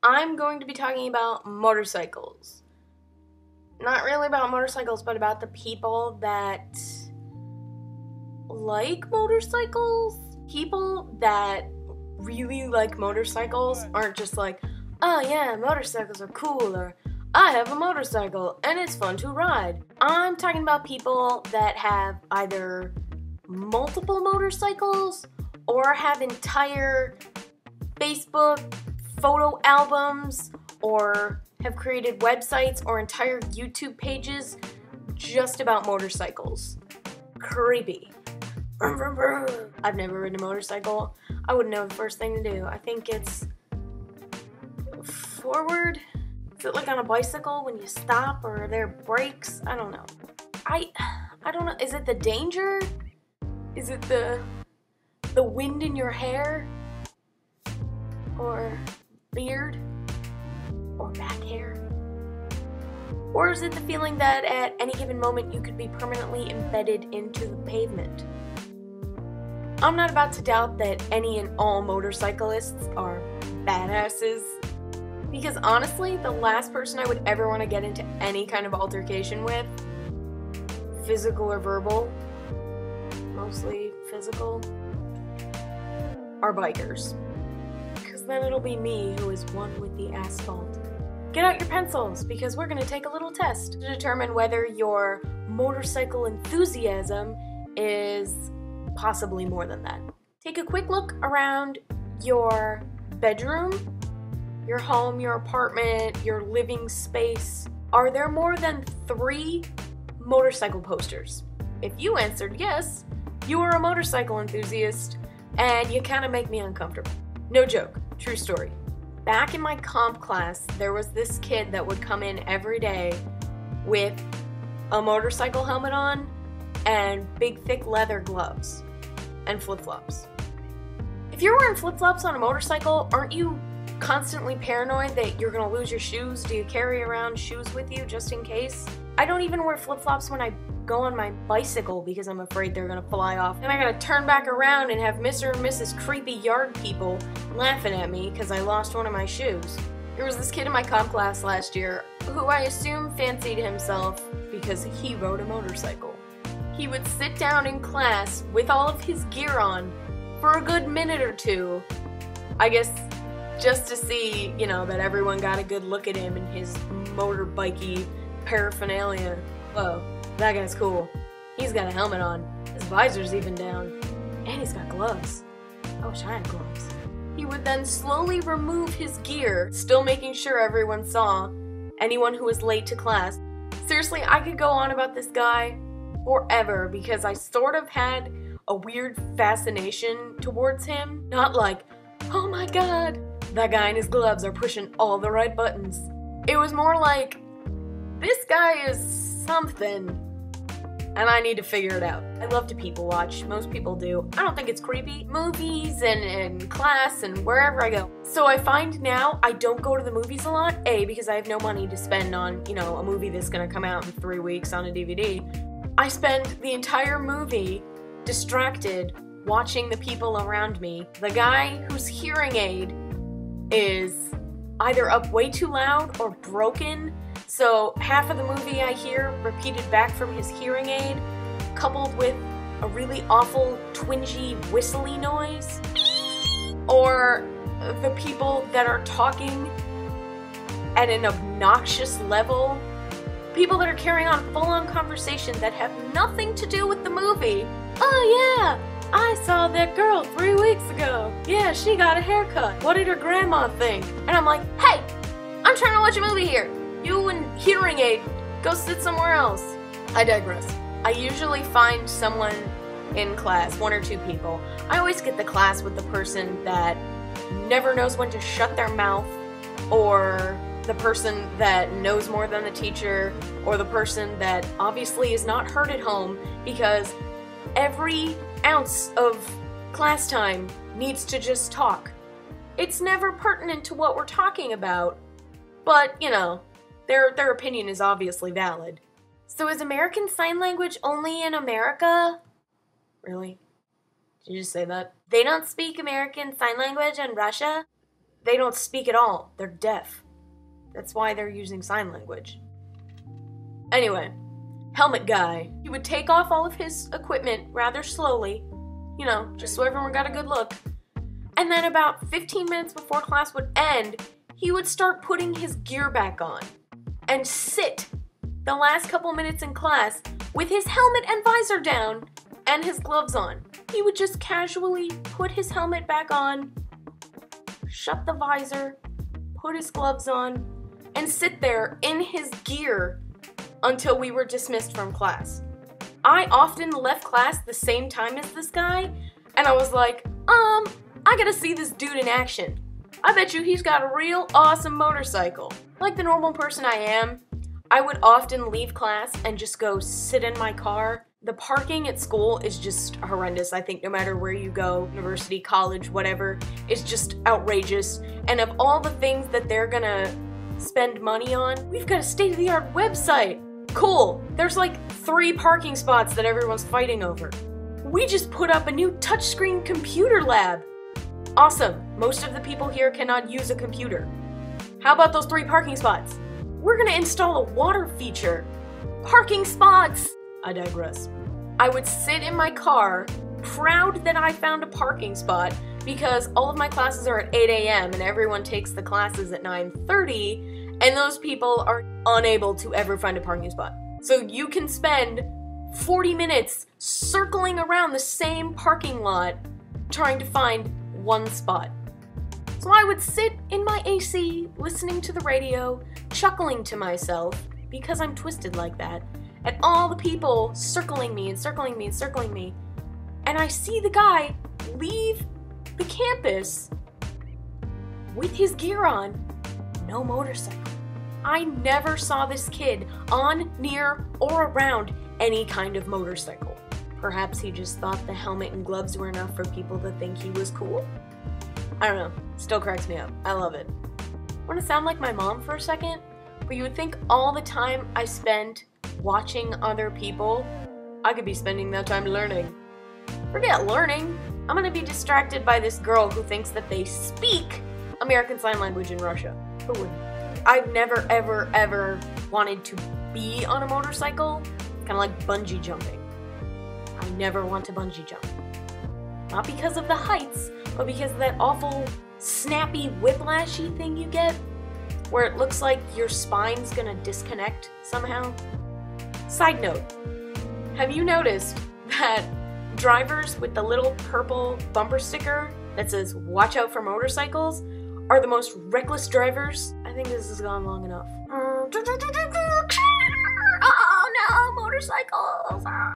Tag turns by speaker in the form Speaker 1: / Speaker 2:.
Speaker 1: I'm going to be talking about motorcycles. Not really about motorcycles, but about the people that like motorcycles. People that really like motorcycles aren't just like, oh yeah, motorcycles are cool, or I have a motorcycle and it's fun to ride. I'm talking about people that have either multiple motorcycles or have entire Facebook photo albums or have created websites or entire YouTube pages just about motorcycles. Creepy. I've never ridden a motorcycle. I wouldn't know the first thing to do. I think it's forward. Is it like on a bicycle when you stop, or are there brakes? I don't know. I don't know. Is it the danger? Is it the wind in your hair? Or beard? Or back hair? Or is it the feeling that at any given moment you could be permanently embedded into the pavement? I'm not about to doubt that any and all motorcyclists are badasses, because honestly, the last person I would ever want to get into any kind of altercation with, physical or verbal, mostly physical, are bikers. Because then it'll be me who is one with the asphalt. Get out your pencils, because we're going to take a little test to determine whether your motorcycle enthusiasm is possibly more than that. Take a quick look around your bedroom, your home, your apartment, your living space. Are there more than 3 motorcycle posters? If you answered yes, you are a motorcycle enthusiast, and you kind of make me uncomfortable. No joke, true story. Back in my comp class, there was this kid that would come in every day with a motorcycle helmet on and big thick leather gloves and flip-flops. If you're wearing flip-flops on a motorcycle, aren't you constantly paranoid that you're gonna lose your shoes? Do you carry around shoes with you just in case? I don't even wear flip-flops when I go on my bicycle because I'm afraid they're gonna fly off. And I gotta turn back around and have Mr. and Mrs. creepy yard people laughing at me because I lost one of my shoes. There was this kid in my comp class last year who I assume fancied himself because he rode a motorcycle. He would sit down in class with all of his gear on for a good minute or two, I guess just to see, that everyone got a good look at him and his motorbikey paraphernalia. Whoa, that guy's cool. He's got a helmet on, his visor's even down, and he's got gloves. I wish I had gloves. He would then slowly remove his gear, still making sure everyone saw, anyone who was late to class. Seriously, I could go on about this guy forever because I sort of had a weird fascination towards him. Not like, oh my god, that guy and his gloves are pushing all the right buttons. It was more like, this guy is something, and I need to figure it out. I love to people watch. Most people do. I don't think it's creepy. Movies and class and wherever I go. So I find now I don't go to the movies a lot. A, because I have no money to spend on, a movie that's gonna come out in 3 weeks on a DVD. I spend the entire movie distracted watching the people around me. The guy whose hearing aid is either up way too loud or broken, so half of the movie I hear repeated back from his hearing aid, coupled with a really awful twingy whistly noise. Or the people that are talking at an obnoxious level. People that are carrying on full-on conversations that have nothing to do with the movie. Oh yeah, I saw that girl 3 weeks ago. Yeah, she got a haircut. What did her grandma think? And I'm like, hey, I'm trying to watch a movie here. You and hearing aid, go sit somewhere else. I digress. I usually find someone in class, 1 or 2 people. I always get the class with the person that never knows when to shut their mouth, or the person that knows more than the teacher, or the person that obviously is not heard at home because every ounce of class time needs to just talk. It's never pertinent to what we're talking about, but, their opinion is obviously valid. So is American Sign Language only in America? Really? Did you just say that? They don't speak American Sign Language in Russia? They don't speak at all. They're deaf. That's why they're using sign language. Anyway, helmet guy. He would take off all of his equipment rather slowly, you know, just so everyone got a good look. And then about 15 minutes before class would end, he would start putting his gear back on and sit the last couple minutes in class with his helmet and visor down and his gloves on. He would just casually put his helmet back on, shut the visor, put his gloves on, and sit there in his gear until we were dismissed from class. I often left class the same time as this guy, and I was like, I gotta see this dude in action. I bet you he's got a real awesome motorcycle. Like the normal person I am, I would often leave class and just go sit in my car. The parking at school is just horrendous. I think no matter where you go, university, college, whatever, it's just outrageous. And of all the things that they're gonna spend money on, we've got a state-of-the-art website. Cool, there's like 3 parking spots that everyone's fighting over. We just put up a new touchscreen computer lab. Awesome, most of the people here cannot use a computer. How about those 3 parking spots? We're gonna install a water feature. Parking spots! I digress. I would sit in my car, proud that I found a parking spot, because all of my classes are at 8 a.m. and everyone takes the classes at 9:30, and those people are unable to ever find a parking spot. So you can spend 40 minutes circling around the same parking lot trying to find one spot. So I would sit in my AC, listening to the radio, chuckling to myself, because I'm twisted like that, at all the people circling me and circling me and circling me. And I see the guy leave the campus with his gear on, no motorcycle. I never saw this kid on, near, or around any kind of motorcycle. Perhaps he just thought the helmet and gloves were enough for people to think he was cool? I don't know. Still cracks me up. I love it. I want to sound like my mom for a second, but you would think all the time I spent watching other people, I could be spending that time learning. Forget learning. I'm gonna be distracted by this girl who thinks that they speak American Sign Language in Russia. Who wouldn't? I've never, ever, ever wanted to be on a motorcycle. Kind of like bungee jumping. I never want to bungee jump. Not because of the heights, but because of that awful snappy whiplashy thing you get, where it looks like your spine's gonna disconnect somehow. Side note, have you noticed that drivers with the little purple bumper sticker that says "Watch out for motorcycles" are the most reckless drivers? I think this has gone long enough. Oh no, motorcycles!